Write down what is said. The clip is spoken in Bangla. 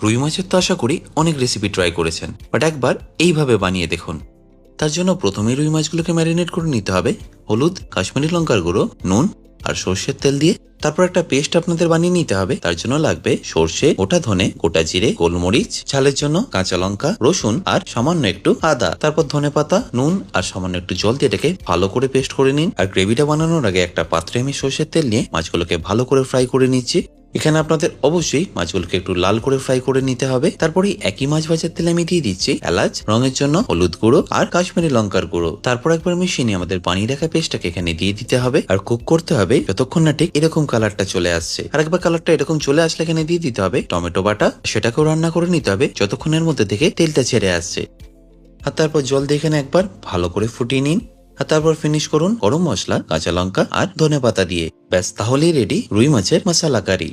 রুই মাছের তো আশা করি অনেক রেসিপি ট্রাই করেছেন, বাট একবার এইভাবে বানিয়ে দেখুন। তার জন্য প্রথমে রুই মাছগুলোকে ম্যারিনেট করে নিতে হবে হলুদ, কাশ্মীরি লঙ্কার গুঁড়ো, নুন আর সর্ষের তেল দিয়ে। তারপর একটা পেস্ট আপনাদের বানিয়ে নিতে হবে। তার জন্য লাগবে সর্ষে, গোটা ধনে, গোটা জিরে, গোলমরিচ, ঝালের জন্য কাঁচা লঙ্কা, রসুন আর সামান্য একটু আদা। তারপর ধনেপাতা, নুন আর সামান্য একটু জল দিয়ে এটাকে ভালো করে পেস্ট করে নিন। আর গ্রেভিটা বানানোর আগে একটা পাত্রে আমি সর্ষের তেল নিয়ে মাছগুলোকে ভালো করে ফ্রাই করে নিচ্ছি। এখানে আপনাদের অবশ্যই মাছগুলোকে একটু লাল করে ফ্রাই করে নিতে হবে। তারপরে একই মাছ ভাজার তেলে আমি দিয়ে দিচ্ছি এলাচ, রঙের জন্য হলুদ গুঁড়ো আর কাশ্মীরি লঙ্কার গুঁড়ো। তারপর একবার মিশিয়ে নিয়ে আমাদের বানিয়ে রাখা পেস্টটাকে এখানে দিয়ে দিতে হবে আর কুক করতে হবে যতক্ষণ না ঠিক এরকম কালারটা চলে আসছে। আর একবার কালারটা এরকম চলে আসলে এখানে দিয়ে দিতে হবে টমেটো বাটা। সেটাকেও রান্না করে নিতে হবে যতক্ষণের মধ্যে থেকে তেলটা ছেড়ে আসছে। আর তারপর জল দিয়ে এখানে একবার ভালো করে ফুটিয়ে নিন। আর তারপর ফিনিশ করুন গরম মশলা, কাঁচা লঙ্কা আর ধনেপাতা দিয়ে। ব্যাস, তাহলেই রেডি রুই মাছের মশলা কারি।